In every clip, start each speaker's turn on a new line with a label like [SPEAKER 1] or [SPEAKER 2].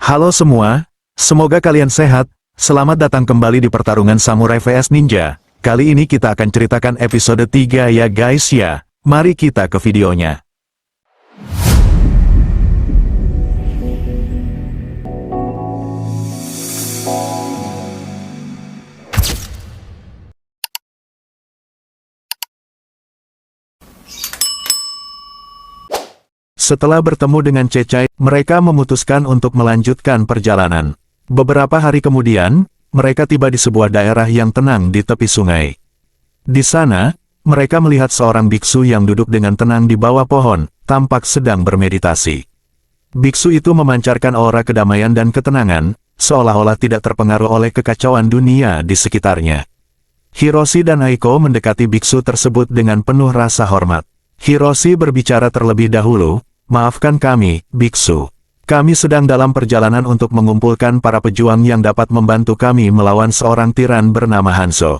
[SPEAKER 1] Halo semua, semoga kalian sehat. Selamat datang kembali di pertarungan Samurai vs Ninja. Kali ini kita akan ceritakan episode 3 ya guys ya. Mari kita ke videonya. Setelah bertemu dengan Cecai, mereka memutuskan untuk melanjutkan perjalanan. Beberapa hari kemudian, mereka tiba di sebuah daerah yang tenang di tepi sungai. Di sana, mereka melihat seorang biksu yang duduk dengan tenang di bawah pohon, tampak sedang bermeditasi. Biksu itu memancarkan aura kedamaian dan ketenangan, seolah-olah tidak terpengaruh oleh kekacauan dunia di sekitarnya. Hiroshi dan Aiko mendekati biksu tersebut dengan penuh rasa hormat. Hiroshi berbicara terlebih dahulu, "Maafkan kami, biksu. Kami sedang dalam perjalanan untuk mengumpulkan para pejuang yang dapat membantu kami melawan seorang tiran bernama Hanzo.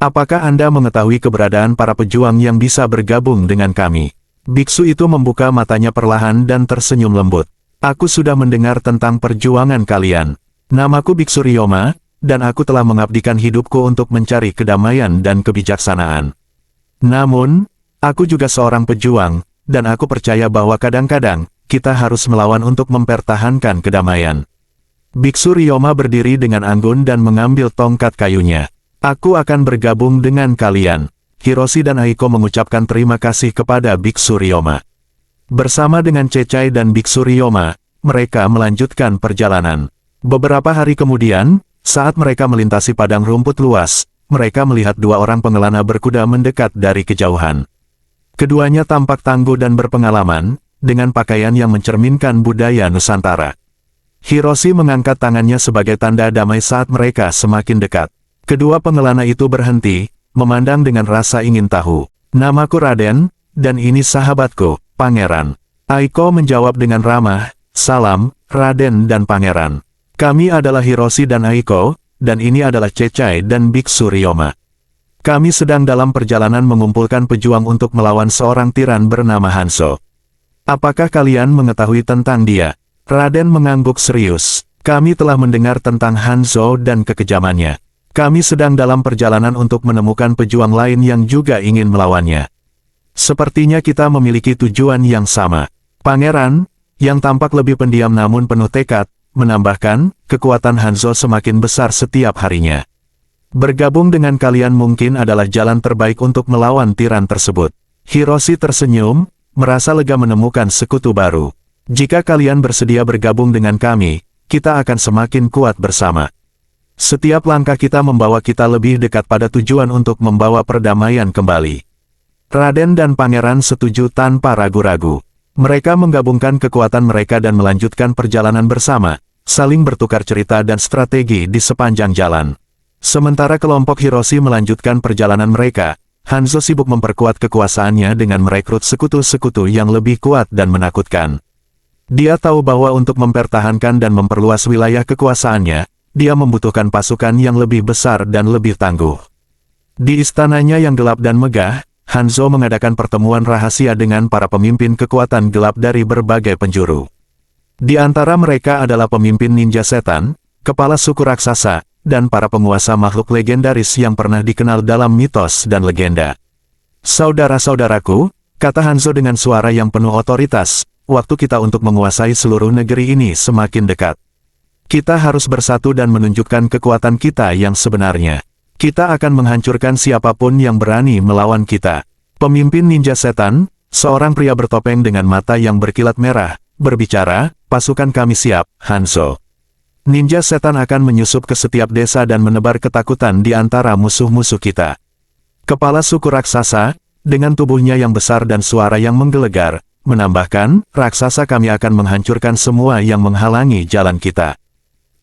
[SPEAKER 1] Apakah Anda mengetahui keberadaan para pejuang yang bisa bergabung dengan kami?" Biksu itu membuka matanya perlahan dan tersenyum lembut. "Aku sudah mendengar tentang perjuangan kalian. Namaku Biksu Ryoma, dan aku telah mengabdikan hidupku untuk mencari kedamaian dan kebijaksanaan. Namun, aku juga seorang pejuang, dan aku percaya bahwa kadang-kadang, kita harus melawan untuk mempertahankan kedamaian." Biksu Ryoma berdiri dengan anggun dan mengambil tongkat kayunya. "Aku akan bergabung dengan kalian." Hiroshi dan Aiko mengucapkan terima kasih kepada Biksu Ryoma. Bersama dengan Cecai dan Biksu Ryoma, mereka melanjutkan perjalanan. Beberapa hari kemudian, saat mereka melintasi padang rumput luas, mereka melihat dua orang pengelana berkuda mendekat dari kejauhan. Keduanya tampak tangguh dan berpengalaman, dengan pakaian yang mencerminkan budaya Nusantara. Hiroshi mengangkat tangannya sebagai tanda damai saat mereka semakin dekat. Kedua pengelana itu berhenti, memandang dengan rasa ingin tahu. "Namaku Raden, dan ini sahabatku, Pangeran." Aiko menjawab dengan ramah, "Salam, Raden dan Pangeran. Kami adalah Hiroshi dan Aiko, dan ini adalah Cecai dan Biksu Ryoma. Kami sedang dalam perjalanan mengumpulkan pejuang untuk melawan seorang tiran bernama Hanzo. Apakah kalian mengetahui tentang dia?" Raden mengangguk serius. "Kami telah mendengar tentang Hanzo dan kekejamannya. Kami sedang dalam perjalanan untuk menemukan pejuang lain yang juga ingin melawannya. Sepertinya kita memiliki tujuan yang sama." Pangeran, yang tampak lebih pendiam namun penuh tekad, menambahkan, "Kekuatan Hanzo semakin besar setiap harinya. Bergabung dengan kalian mungkin adalah jalan terbaik untuk melawan tiran tersebut." Hiroshi tersenyum, merasa lega menemukan sekutu baru. "Jika kalian bersedia bergabung dengan kami, kita akan semakin kuat bersama. Setiap langkah kita membawa kita lebih dekat pada tujuan untuk membawa perdamaian kembali." Raden dan Pangeran setuju tanpa ragu-ragu. Mereka menggabungkan kekuatan mereka dan melanjutkan perjalanan bersama, saling bertukar cerita dan strategi di sepanjang jalan. Sementara kelompok Hiroshi melanjutkan perjalanan mereka, Hanzo sibuk memperkuat kekuasaannya dengan merekrut sekutu-sekutu yang lebih kuat dan menakutkan. Dia tahu bahwa untuk mempertahankan dan memperluas wilayah kekuasaannya, dia membutuhkan pasukan yang lebih besar dan lebih tangguh. Di istananya yang gelap dan megah, Hanzo mengadakan pertemuan rahasia dengan para pemimpin kekuatan gelap dari berbagai penjuru. Di antara mereka adalah pemimpin ninja setan, kepala suku raksasa, dan para penguasa makhluk legendaris yang pernah dikenal dalam mitos dan legenda. "Saudara-saudaraku," kata Hanzo dengan suara yang penuh otoritas, "waktu kita untuk menguasai seluruh negeri ini semakin dekat. Kita harus bersatu dan menunjukkan kekuatan kita yang sebenarnya. Kita akan menghancurkan siapapun yang berani melawan kita." Pemimpin ninja setan, seorang pria bertopeng dengan mata yang berkilat merah, berbicara, "Pasukan kami siap, Hanzo. Ninja setan akan menyusup ke setiap desa dan menebar ketakutan di antara musuh-musuh kita." Kepala suku raksasa, dengan tubuhnya yang besar dan suara yang menggelegar, menambahkan, "Raksasa kami akan menghancurkan semua yang menghalangi jalan kita.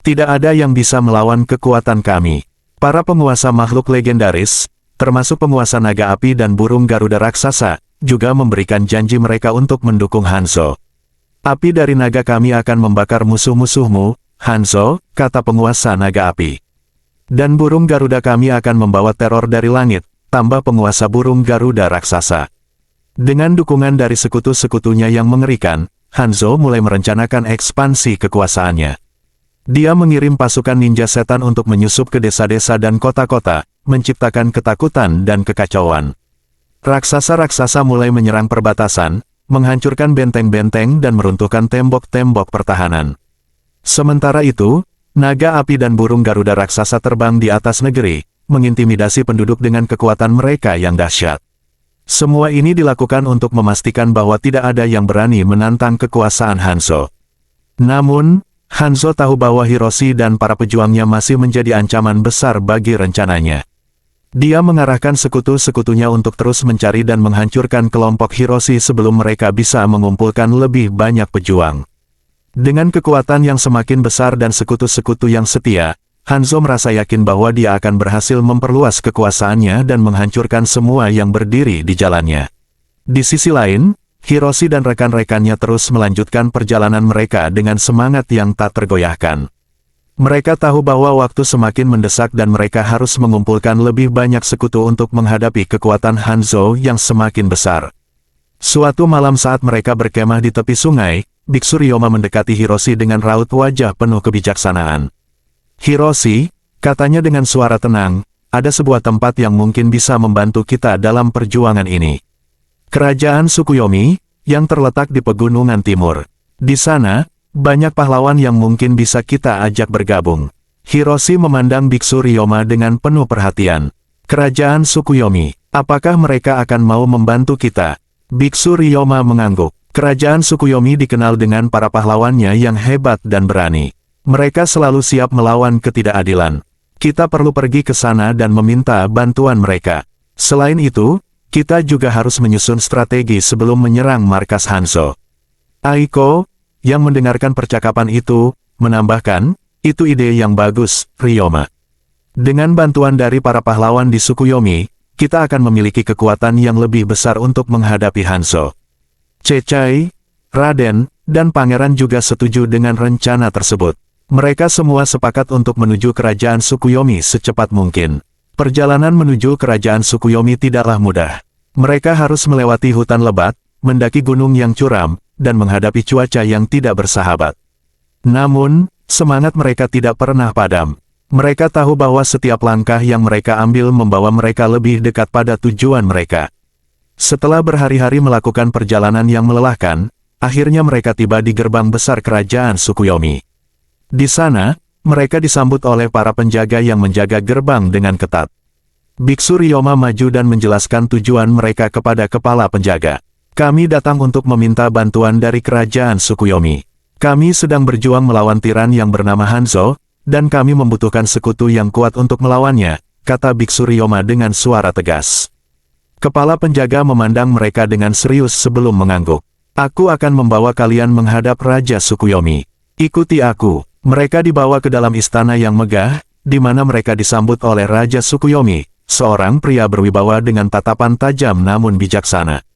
[SPEAKER 1] Tidak ada yang bisa melawan kekuatan kami." Para penguasa makhluk legendaris, termasuk penguasa naga api dan burung Garuda raksasa, juga memberikan janji mereka untuk mendukung Hanzo. "Api dari naga kami akan membakar musuh-musuhmu, Hanzo," kata penguasa naga api. "Dan burung Garuda kami akan membawa teror dari langit," tambah penguasa burung Garuda raksasa. Dengan dukungan dari sekutu-sekutunya yang mengerikan, Hanzo mulai merencanakan ekspansi kekuasaannya. Dia mengirim pasukan ninja setan untuk menyusup ke desa-desa dan kota-kota, menciptakan ketakutan dan kekacauan. Raksasa-raksasa mulai menyerang perbatasan, menghancurkan benteng-benteng dan meruntuhkan tembok-tembok pertahanan. Sementara itu, naga api dan burung Garuda raksasa terbang di atas negeri, mengintimidasi penduduk dengan kekuatan mereka yang dahsyat. Semua ini dilakukan untuk memastikan bahwa tidak ada yang berani menantang kekuasaan Hanzo. Namun, Hanzo tahu bahwa Hiroshi dan para pejuangnya masih menjadi ancaman besar bagi rencananya. Dia mengarahkan sekutu-sekutunya untuk terus mencari dan menghancurkan kelompok Hiroshi sebelum mereka bisa mengumpulkan lebih banyak pejuang. Dengan kekuatan yang semakin besar dan sekutu-sekutu yang setia, Hanzo merasa yakin bahwa dia akan berhasil memperluas kekuasaannya dan menghancurkan semua yang berdiri di jalannya. Di sisi lain, Hiroshi dan rekan-rekannya terus melanjutkan perjalanan mereka dengan semangat yang tak tergoyahkan. Mereka tahu bahwa waktu semakin mendesak dan mereka harus mengumpulkan lebih banyak sekutu untuk menghadapi kekuatan Hanzo yang semakin besar. Suatu malam saat mereka berkemah di tepi sungai, Biksu Ryoma mendekati Hiroshi dengan raut wajah penuh kebijaksanaan. "Hiroshi," katanya dengan suara tenang, "ada sebuah tempat yang mungkin bisa membantu kita dalam perjuangan ini. Kerajaan Tsukuyomi, yang terletak di pegunungan timur. Di sana, banyak pahlawan yang mungkin bisa kita ajak bergabung." Hiroshi memandang Biksu Ryoma dengan penuh perhatian. "Kerajaan Tsukuyomi, apakah mereka akan mau membantu kita?" Biksu Ryoma mengangguk. Kerajaan Tsukuyomi dikenal dengan para pahlawannya yang hebat dan berani. Mereka selalu siap melawan ketidakadilan. Kita perlu pergi ke sana dan meminta bantuan mereka. Selain itu, kita juga harus menyusun strategi sebelum menyerang markas Hanzo. Aiko, yang mendengarkan percakapan itu, menambahkan, "Itu ide yang bagus, Ryoma. Dengan bantuan dari para pahlawan di Tsukuyomi, kita akan memiliki kekuatan yang lebih besar untuk menghadapi Hanzo." Cecai, Raden, dan Pangeran juga setuju dengan rencana tersebut. Mereka semua sepakat untuk menuju kerajaan Tsukuyomi secepat mungkin. Perjalanan menuju kerajaan Tsukuyomi tidaklah mudah. Mereka harus melewati hutan lebat, mendaki gunung yang curam, dan menghadapi cuaca yang tidak bersahabat. Namun, semangat mereka tidak pernah padam. Mereka tahu bahwa setiap langkah yang mereka ambil membawa mereka lebih dekat pada tujuan mereka. Setelah berhari-hari melakukan perjalanan yang melelahkan, akhirnya mereka tiba di gerbang besar kerajaan Tsukuyomi. Di sana, mereka disambut oleh para penjaga yang menjaga gerbang dengan ketat. Biksu Ryoma maju dan menjelaskan tujuan mereka kepada kepala penjaga. "Kami datang untuk meminta bantuan dari kerajaan Tsukuyomi. Kami sedang berjuang melawan tiran yang bernama Hanzo, dan kami membutuhkan sekutu yang kuat untuk melawannya," kata Biksu Ryoma dengan suara tegas. Kepala penjaga memandang mereka dengan serius sebelum mengangguk. "Aku akan membawa kalian menghadap Raja Tsukuyomi. Ikuti aku." Mereka dibawa ke dalam istana yang megah, di mana mereka disambut oleh Raja Tsukuyomi, seorang pria berwibawa dengan tatapan tajam namun bijaksana.